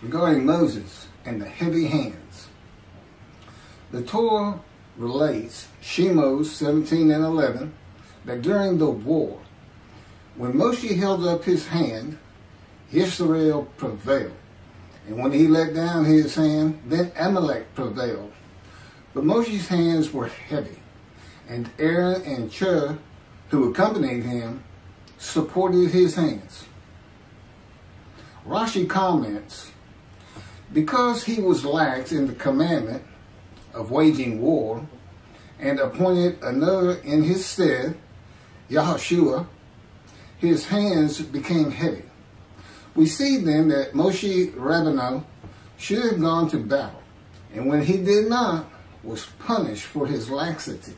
regarding Moses and the heavy hands. The Torah relates, Shemos 17 and 11, that during the war, when Moshe held up his hand, Yisroel prevailed. And when he let down his hand, then Amalek prevailed. But Moshe's hands were heavy, and Aaron and Chur, who accompanied him, supported his hands. Rashi comments, because he was lax in the commandment of waging war, and appointed another in his stead, Yehoshua, his hands became heavy. We see then that Moshe Rabbeinu should have gone to battle, and when he did not, was punished for his laxity.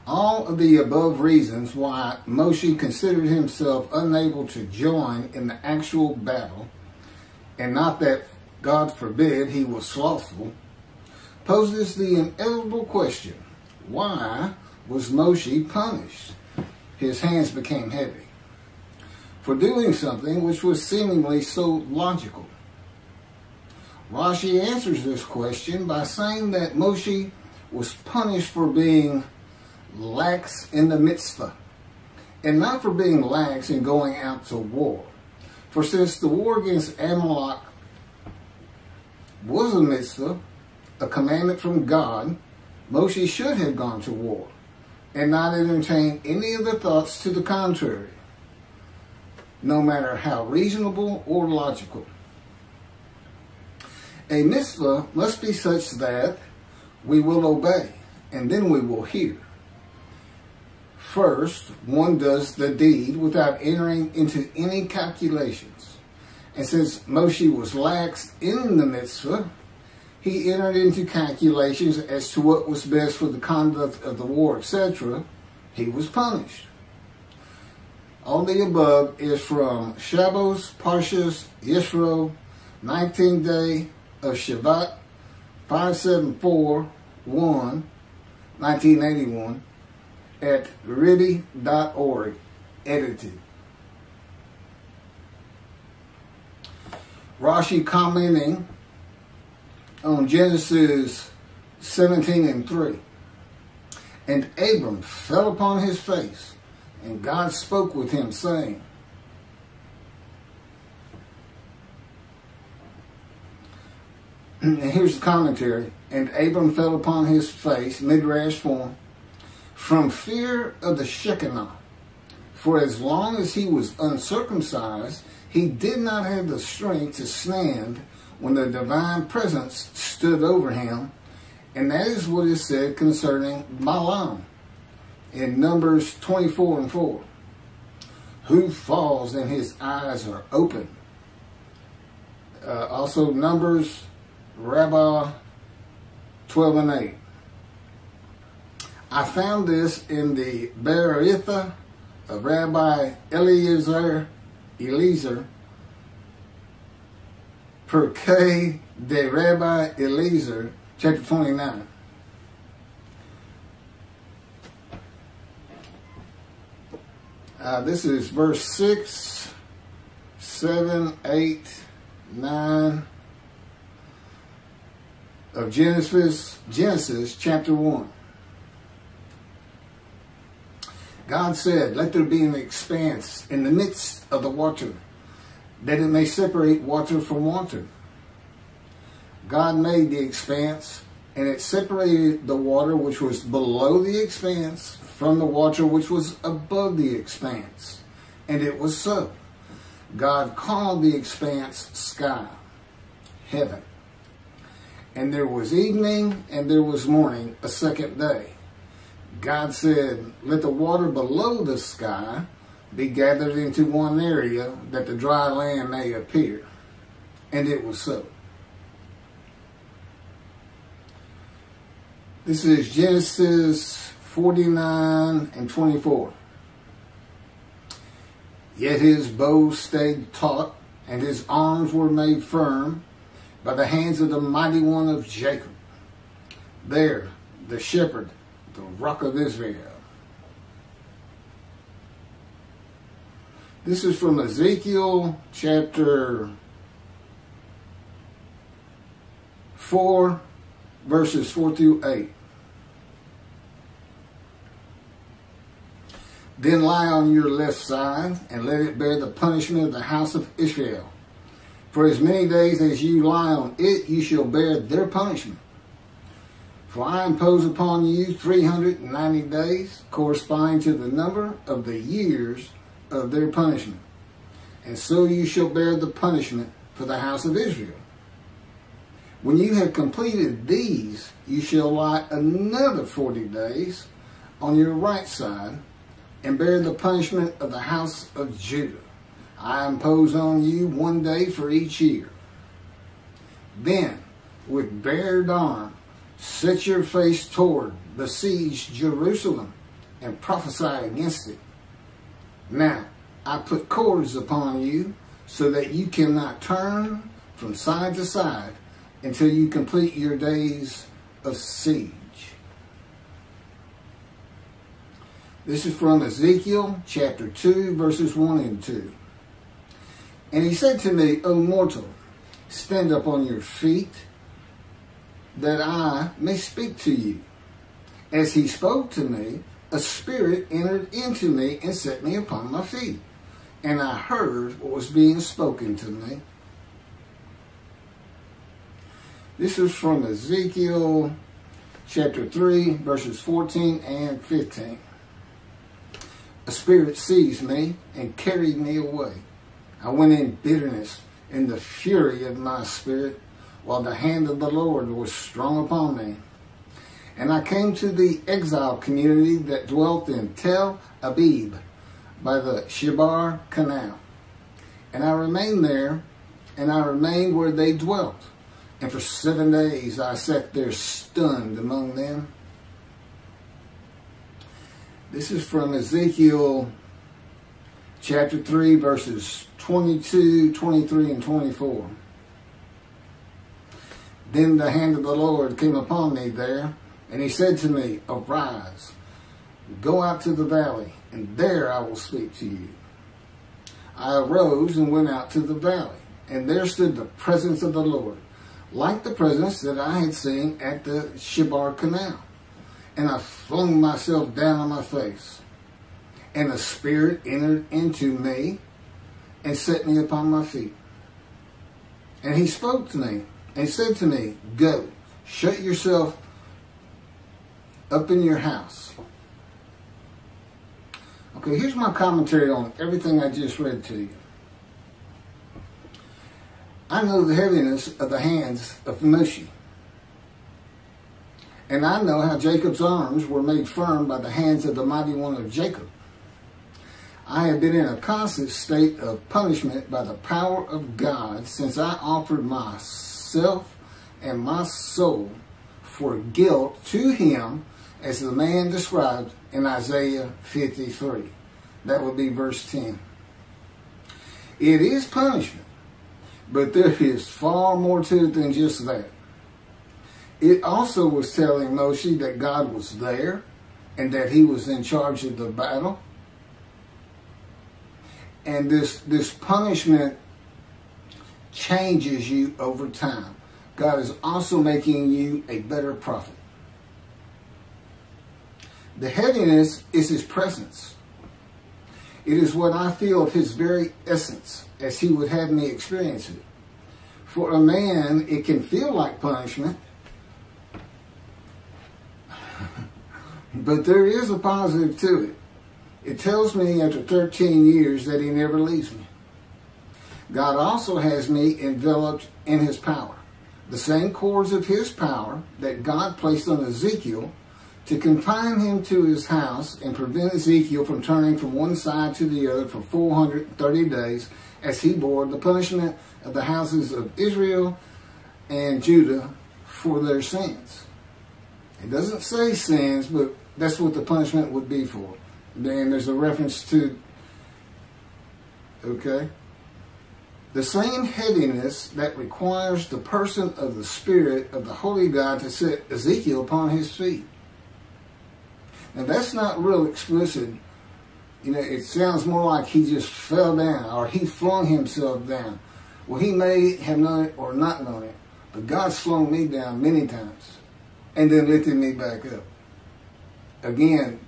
All of the above reasons why Moshe considered himself unable to join in the actual battle, and not that, God forbid, he was slothful, poses the inevitable question, why was Moshe punished? His hands became heavy for doing something which was seemingly so logical. Rashi answers this question by saying that Moshe was punished for being lax in the Mitzvah, and not for being lax in going out to war. For since the war against Amalek was a Mitzvah, a commandment from God, Moshe should have gone to war, and not entertain any of the thoughts to the contrary, no matter how reasonable or logical. A mitzvah must be such that we will obey, and then we will hear. First, one does the deed without entering into any calculations. And since Moshe was lax in the mitzvah, he entered into calculations as to what was best for the conduct of the war, etc. He was punished. All the above is from Shemos, Parshas, Yisroel, 19th day of Shabbat, 5741, 1981, at Riddy.org, edited. Rashi commenting on Genesis 17 and 3. And Abram fell upon his face, and God spoke with him, saying, and here's the commentary, and Abram fell upon his face, midrash form, from fear of the Shekinah. For as long as he was uncircumcised, he did not have the strength to stand when the divine presence stood over him. And that is what is said concerning Balaam in Numbers 24 and 4. Who falls and his eyes are open. Also Numbers, Rabbi 12 and 8. I found this in the Beritha of Rabbi Eliezer, Perkei de Rabbi Eliezer, chapter 29. This is verse 6, 7, 8, 9 of Genesis chapter 1. God said, let there be an expanse in the midst of the water, that it may separate water from water. God made the expanse, and it separated the water which was below the expanse from the water which was above the expanse. And it was so. God called the expanse sky, heaven. And there was evening and there was morning, a second day. God said, let the water below the sky be gathered into one area, that the dry land may appear. And it was so. This is Genesis 49 and 24. Yet his bow stayed taut, and his arms were made firm by the hands of the mighty one of Jacob. There, the shepherd, the rock of Israel. This is from Ezekiel chapter 4, verses 4 through 8. Then lie on your left side, and let it bear the punishment of the house of Israel. For as many days as you lie on it, you shall bear their punishment. For I impose upon you 390 days, corresponding to the number of the years of their punishment. And so you shall bear the punishment for the house of Israel. When you have completed these, you shall lie another 40 days on your right side, and bear the punishment of the house of Judah. I impose on you 1 day for each year. Then, with bared arm, set your face toward besieged Jerusalem, and prophesy against it. Now, I put cords upon you, so that you cannot turn from side to side until you complete your days of siege. This is from Ezekiel chapter 2, verses 1 and 2. And he said to me, O mortal, stand up on your feet, that I may speak to you. As he spoke to me, a spirit entered into me and set me upon my feet. And I heard what was being spoken to me. This is from Ezekiel chapter 3, verses 14 and 15. A spirit seized me and carried me away. I went in bitterness in the fury of my spirit, while the hand of the Lord was strong upon me. And I came to the exile community that dwelt in Tel Abib by the Shebar Canal. And I remained there, and I remained where they dwelt. And for 7 days I sat there stunned among them. This is from Ezekiel chapter 3, verses 22, 23, and 24. Then the hand of the Lord came upon me there, and he said to me, Arise, go out to the valley, and there I will speak to you. I arose and went out to the valley, and there stood the presence of the Lord, like the presence that I had seen at the Shebar Canal. And I flung myself down on my face, and the Spirit entered into me and set me upon my feet. And he spoke to me and said to me, Go, shut yourself up in your house. Okay, here's my commentary on everything I just read to you. I know the heaviness of the hands of Moshe. And I know how Jacob's arms were made firm by the hands of the mighty one of Jacob. I have been in a constant state of punishment by the power of God since I offered myself and my soul for guilt to him, as the man described in Isaiah 53. That would be verse 10. It is punishment, but there is far more to it than just that. It also was telling Moshe that God was there and that he was in charge of the battle. And this punishment changes you over time. God is also making you a better prophet. The heaviness is his presence. It is what I feel of his very essence, as he would have me experience it. For a man, it can feel like punishment, but there is a positive to it. It tells me after 13 years that he never leaves me. God also has me enveloped in his power. The same cords of his power that God placed on Ezekiel to confine him to his house and prevent Ezekiel from turning from one side to the other for 430 days as he bore the punishment of the houses of Israel and Judah for their sins. It doesn't say sins, but that's what the punishment would be for. Then there's a reference to, okay, the same heaviness that requires the person of the Spirit of the Holy God to set Ezekiel upon his feet. Now that's not real explicit. You know, it sounds more like he just fell down or he flung himself down. Well, he may have known it or not known it. But God slowed me down many times and then lifted me back up. Again,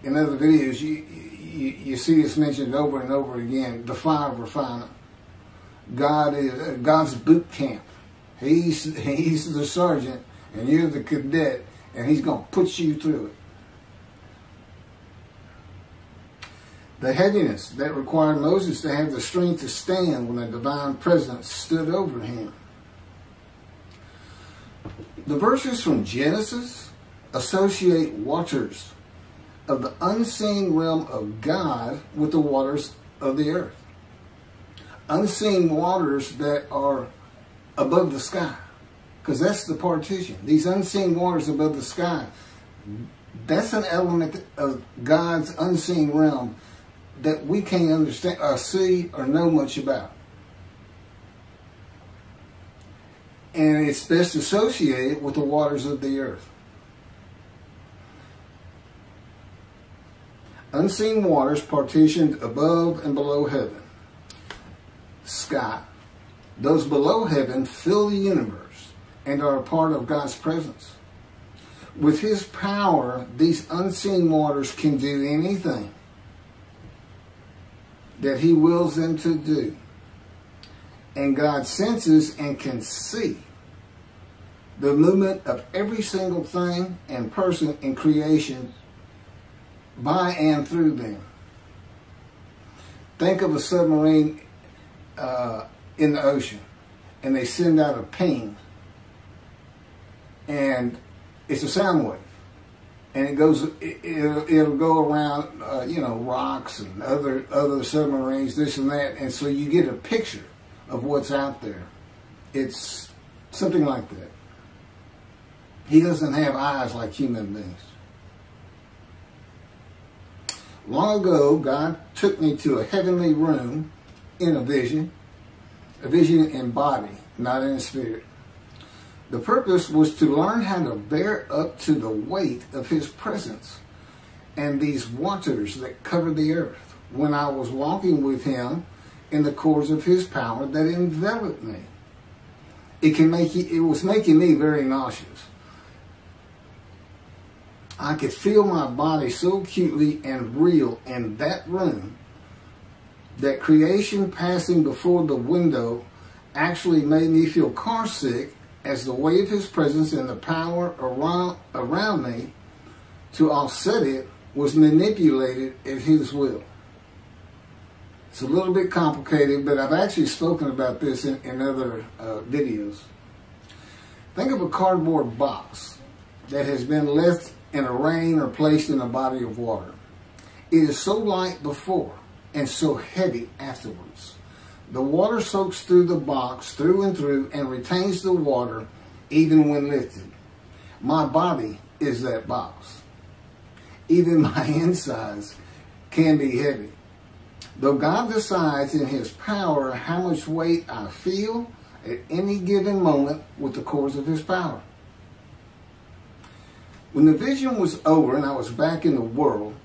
in other videos, you see this mentioned over and over again, the fire refiner. God is God's boot camp. He's the sergeant and you're the cadet, and he's going to put you through it. The heaviness that required Moses to have the strength to stand when a divine presence stood over him. The verses from Genesis associate waters of the unseen realm of God with the waters of the earth. Unseen waters that are above the sky, because that's the partition. These unseen waters above the sky, that's an element of God's unseen realm that we can't understand or see or know much about. And it's best associated with the waters of the earth. Unseen waters partitioned above and below heaven. Sky. Those below heaven fill the universe and are a part of God's presence. With his power, these unseen waters can do anything that he wills them to do. And God senses and can see the movement of every single thing and person in creation by and through them. Think of a submarine in the ocean, and they send out a ping, and it's a sound wave, and it'll go around rocks and other submarines, this and that, and so you get a picture of what's out there. It's something like that. He doesn't have eyes like human beings. Long ago, God took me to a heavenly room in a vision in body, not in spirit. The purpose was to learn how to bear up to the weight of his presence and these waters that cover the earth when I was walking with him in the cords of his power that enveloped me. It was making me very nauseous. I could feel my body so acutely and real in that room that creation passing before the window actually made me feel car sick, as the weight of his presence and the power around me to offset it was manipulated at his will. It's a little bit complicated, but I've actually spoken about this in other videos. Think of a cardboard box that has been left in a rain or placed in a body of water. It is so light before and so heavy afterwards. The water soaks through the box through and through and retains the water even when lifted. My body is that box. Even my insides can be heavy. Though God decides in his power how much weight I feel at any given moment with the cords of his power. When the vision was over and I was back in the world,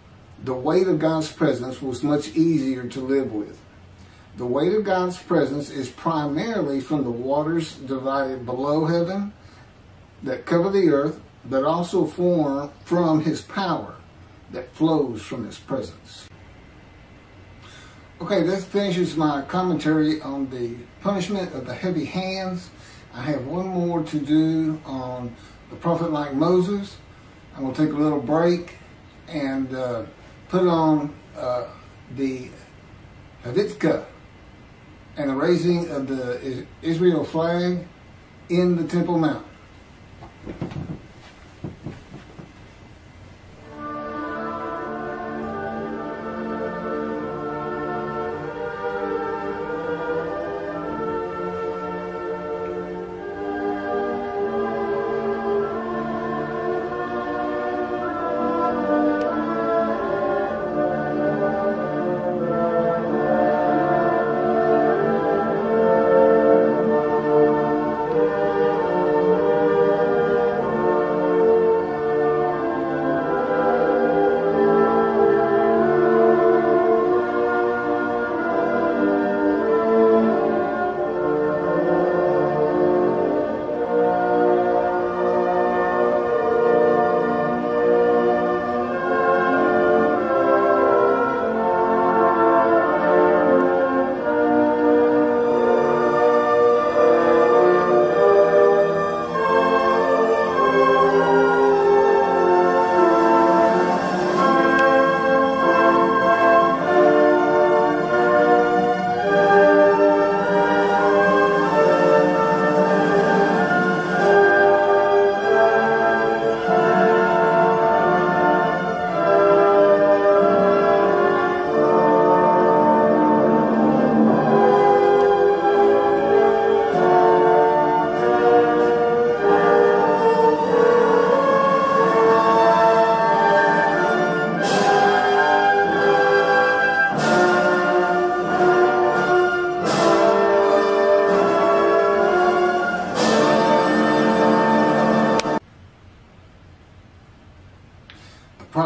the weight of God's presence was much easier to live with. The weight of God's presence is primarily from the waters divided below heaven that cover the earth, but also from his power that flows from his presence. Okay, that finishes my commentary on the punishment of the heavy hands. I have one more to do on the prophet like Moses. I'm going to take a little break and put on the Havitzka and the raising of the Israel flag in the Temple Mount.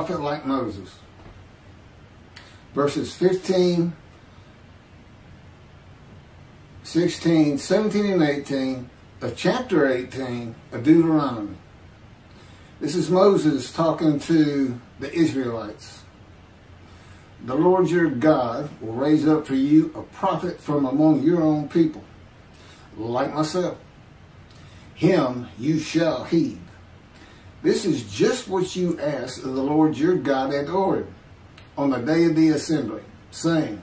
prophet like Moses. Verses 15, 16, 17, and 18 of chapter 18 of Deuteronomy. This is Moses talking to the Israelites. The Lord your God will raise up for you a prophet from among your own people, like myself. Him you shall heed. This is just what you asked of the Lord your God at Horeb on the day of the assembly, saying,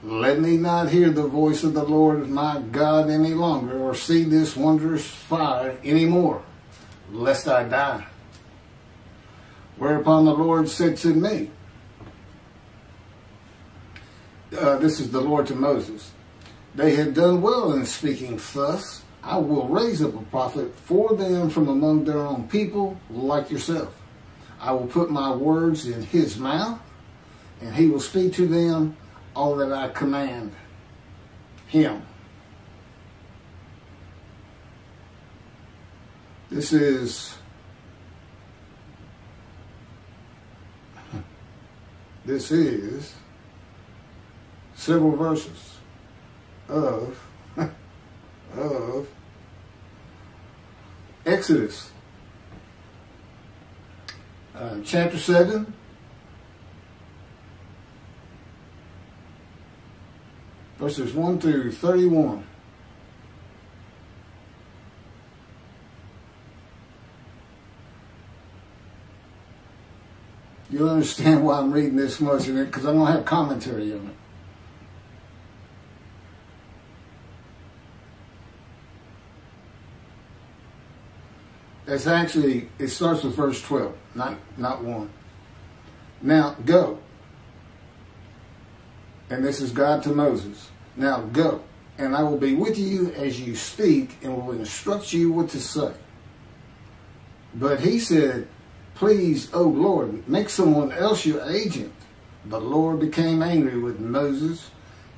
let me not hear the voice of the Lord my God any longer, or see this wondrous fire any more, lest I die. Whereupon the Lord said to me, this is the Lord to Moses, they had done well in speaking thus. I will raise up a prophet for them from among their own people, like yourself. I will put my words in his mouth, and he will speak to them all that I command him. This is several verses of Exodus, chapter 7, verses 1 through 31. You'll understand why I'm reading this much in it, because I'm going to have commentary on it. It's actually, it starts with verse 12, not 1. Now, go. And this is God to Moses. Now, go, and I will be with you as you speak, and will instruct you what to say. But he said, please, O Lord, make someone else your agent. The Lord became angry with Moses,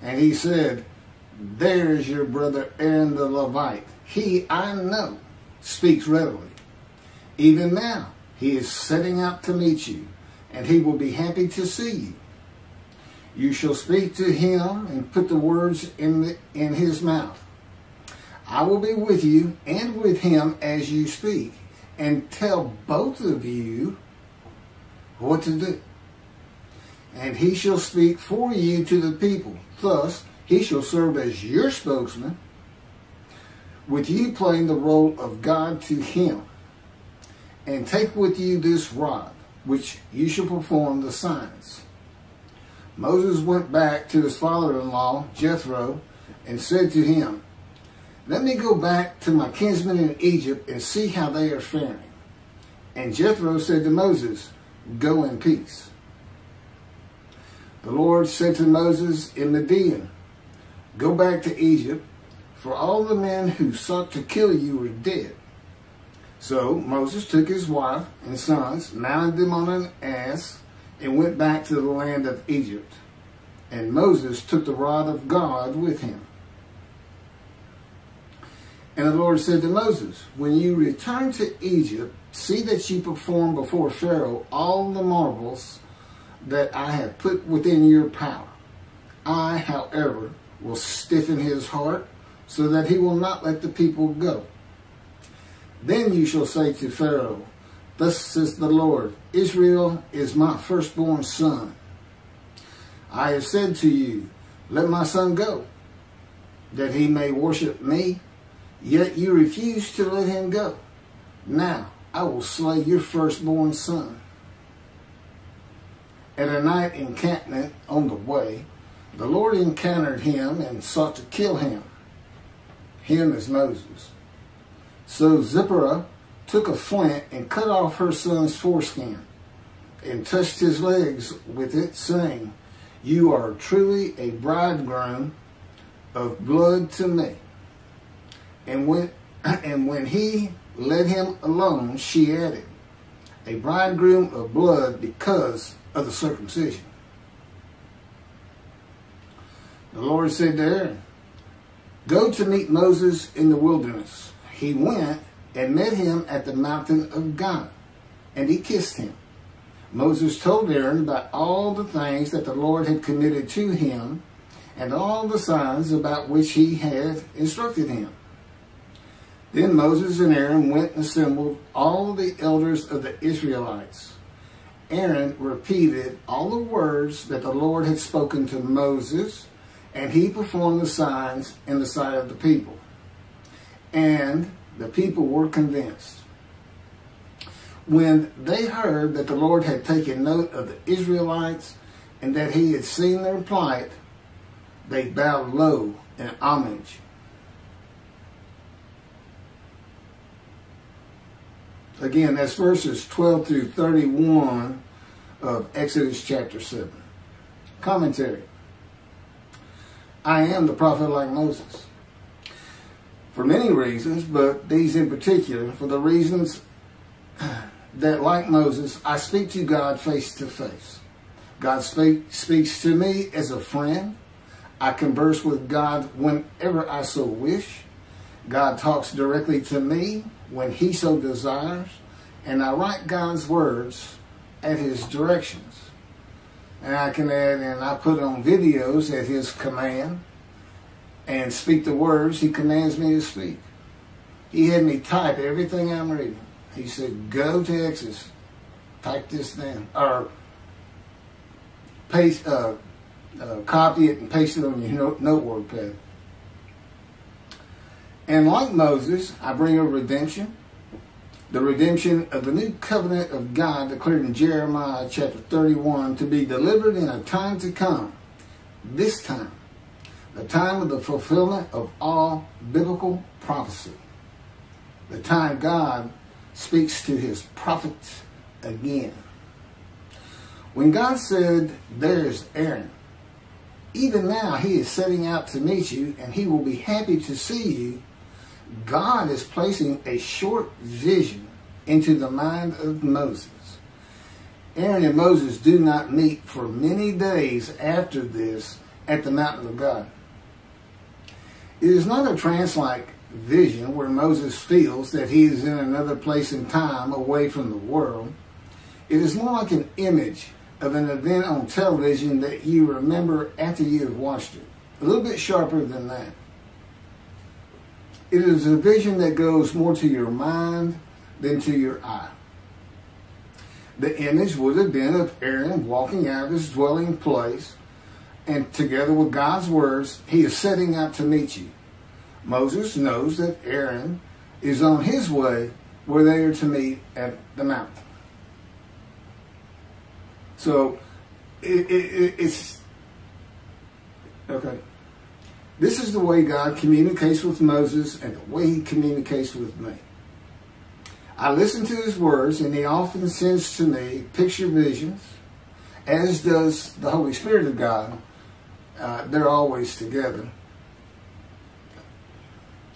and he said, there is your brother Aaron the Levite. He, I know, speaks readily. Even now, he is setting out to meet you, and he will be happy to see you. You shall speak to him and put the words in his mouth. I will be with you and with him as you speak, and tell both of you what to do. And he shall speak for you to the people. Thus, he shall serve as your spokesman, with you playing the role of God to him. And take with you this rod, which you shall perform the signs. Moses went back to his father-in-law, Jethro, and said to him, let me go back to my kinsmen in Egypt and see how they are faring. And Jethro said to Moses, go in peace. The Lord said to Moses in Midian, go back to Egypt, for all the men who sought to kill you are dead. So Moses took his wife and sons, mounted them on an ass, and went back to the land of Egypt. And Moses took the rod of God with him. And the Lord said to Moses, when you return to Egypt, see that you perform before Pharaoh all the marvels that I have put within your power. I, however, will stiffen his heart, so that he will not let the people go. Then you shall say to Pharaoh, thus says the Lord, Israel is my firstborn son. I have said to you, let my son go, that he may worship me, yet you refuse to let him go. Now I will slay your firstborn son. At a night encampment on the way, the Lord encountered him and sought to kill him. Him is Moses. So Zipporah took a flint and cut off her son's foreskin and touched his legs with it, saying, you are truly a bridegroom of blood to me. And when he let him alone, she added, a bridegroom of blood because of the circumcision. The Lord said to Aaron, go to meet Moses in the wilderness. He went and met him at the mountain of God, and he kissed him. Moses told Aaron about all the things that the Lord had committed to him and all the signs about which he had instructed him. Then Moses and Aaron went and assembled all the elders of the Israelites. Aaron repeated all the words that the Lord had spoken to Moses, and he performed the signs in the sight of the people. And the people were convinced. When they heard that the Lord had taken note of the Israelites and that he had seen their plight, they bowed low in homage. Again, that's verses 12 through 31 of Exodus chapter 7. Commentary. I am the prophet like Moses. For many reasons, but these in particular, for the reasons that, like Moses, I speak to God face to face. God speaks to me as a friend. I converse with God whenever I so wish. God talks directly to me when he so desires. And I write God's words at his directions. And I can add, and I put on videos at his command and speak the words he commands me to speak. He had me type everything I'm reading. He said, go to Exodus, type this down, or paste, copy it and paste it on your notebook pad. And like Moses, I bring a redemption, the redemption of the new covenant of God declared in Jeremiah chapter 31 to be delivered in a time to come. This time, the time of the fulfillment of all biblical prophecy. The time God speaks to his prophets again. When God said, there's Aaron, even now he is setting out to meet you and he will be happy to see you, God is placing a short vision into the mind of Moses. Aaron and Moses do not meet for many days after this at the mountain of God. It is not a trance-like vision where Moses feels that he is in another place and time away from the world. It is more like an image of an event on television that you remember after you have watched it. A little bit sharper than that. It is a vision that goes more to your mind than to your eye. The image would have been of Aaron walking out of his dwelling place, and together with God's words, he is setting out to meet you. Moses knows that Aaron is on his way where they are to meet at the mountain. So, it's okay. This is the way God communicates with Moses and the way he communicates with me. I listen to his words, and he often sends to me picture visions, as does the Holy Spirit of God. They're always together.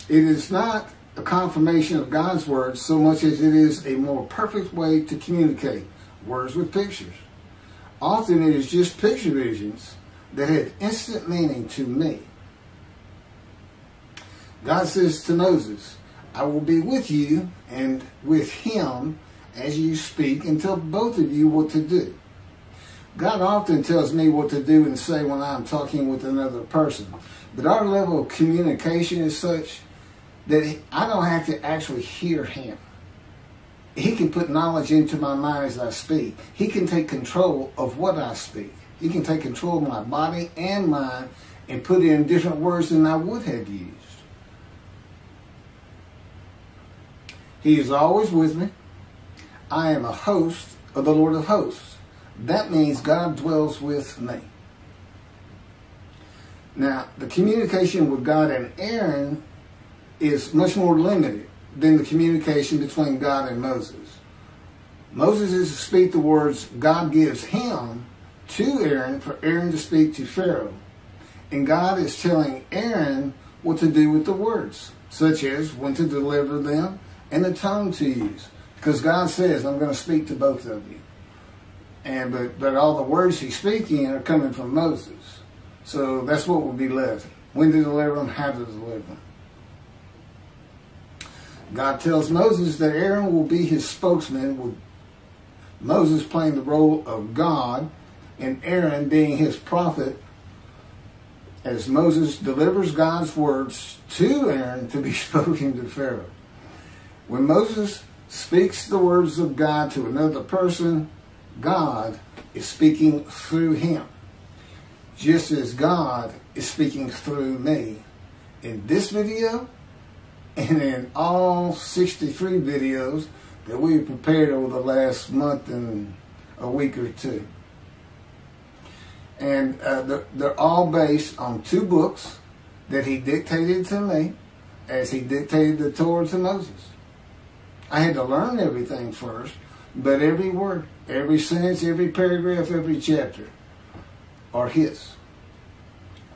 It is not a confirmation of God's words so much as it is a more perfect way to communicate words with pictures. Often it is just picture visions that have instant meaning to me. God says to Moses, I will be with you and with him as you speak and tell both of you what to do. God often tells me what to do and say when I'm talking with another person. But our level of communication is such that I don't have to actually hear him. He can put knowledge into my mind as I speak. He can take control of what I speak. He can take control of my body and mind and put in different words than I would have used. He is always with me. I am a host of the Lord of hosts. That means God dwells with me. Now, the communication with God and Aaron is much more limited than the communication between God and Moses. Moses is to speak the words God gives him to Aaron for Aaron to speak to Pharaoh. And God is telling Aaron what to do with the words, such as when to deliver them and the tone to use. Because God says, I'm going to speak to both of you. But all the words he's speaking are coming from Moses. So that's what will be left. When to deliver them, how to deliver them. God tells Moses that Aaron will be his spokesman Moses playing the role of God and Aaron being his prophet, as Moses delivers God's words to Aaron to be spoken to Pharaoh. When Moses speaks the words of God to another person, God is speaking through him, just as God is speaking through me in this video and in all 63 videos that we've prepared over the last month and a week or two. And they're all based on 2 books that he dictated to me as he dictated the Torah to Moses. I had to learn everything first, but every word, every sentence, every paragraph, every chapter are his.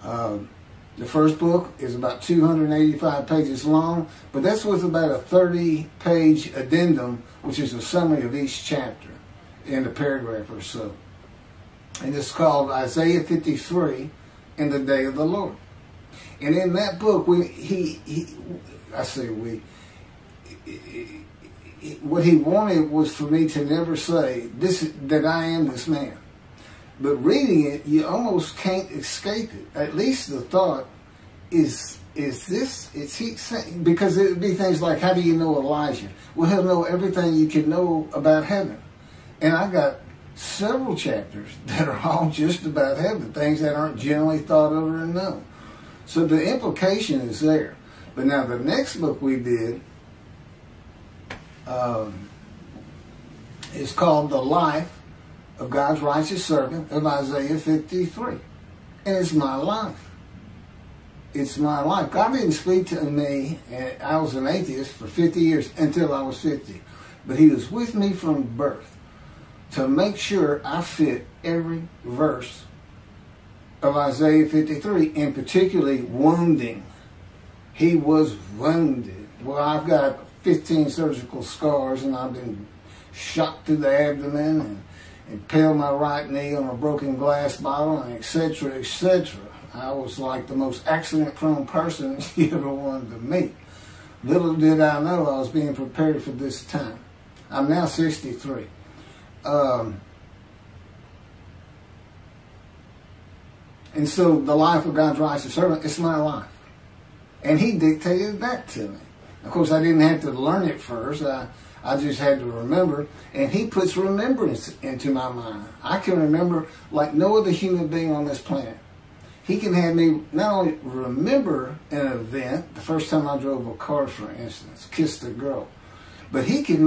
The first book is about 285 pages long, but that's with about a 30-page addendum, which is a summary of each chapter in a paragraph or so. And it's called Isaiah 53 in the Day of the Lord. And in that book, what he wanted was for me to never say that I am this man. But reading it, you almost can't escape it. At least the thought is he saying, because it would be things like, how do you know Elijah? Well, he'll know everything you can know about heaven. And I got several chapters that are all just about heaven, things that aren't generally thought of or known. So the implication is there. But now the next book we did is called The Life of God's Righteous Servant of Isaiah 53. And it's my life. It's my life. God didn't speak to me, and I was an atheist for 50 years until I was 50. But he was with me from birth to make sure I fit every verse of Isaiah 53, and particularly wounding. He was wounded. Well, I've got 15 surgical scars, and I've been shot through the abdomen and impaled my right knee on a broken glass bottle, and etc., etc. I was like the most accident-prone person you ever wanted to meet. Little did I know I was being prepared for this time. I'm now 63. And so the life of God's righteous servant, it's my life. And he dictated that to me. Of course, I didn't have to learn it first. I just had to remember. And he puts remembrance into my mind. I can remember like no other human being on this planet. He can have me not only remember an event, the first time I drove a car, for instance, kissed a girl, but he can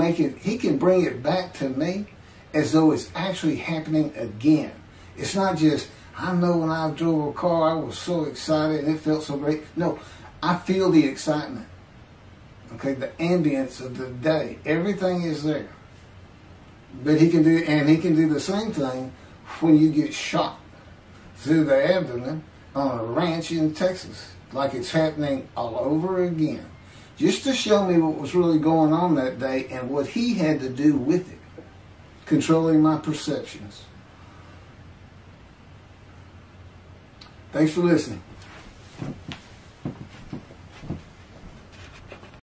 bring it back to me as though it's actually happening again. It's not just, I know when I drove a car, I was so excited and it felt so great. No, I feel the excitement. Okay, the ambience of the day. Everything is there. But he can do the same thing when you get shot through the abdomen on a ranch in Texas, like it's happening all over again, just to show me what was really going on that day and what he had to do with it, controlling my perceptions. Thanks for listening.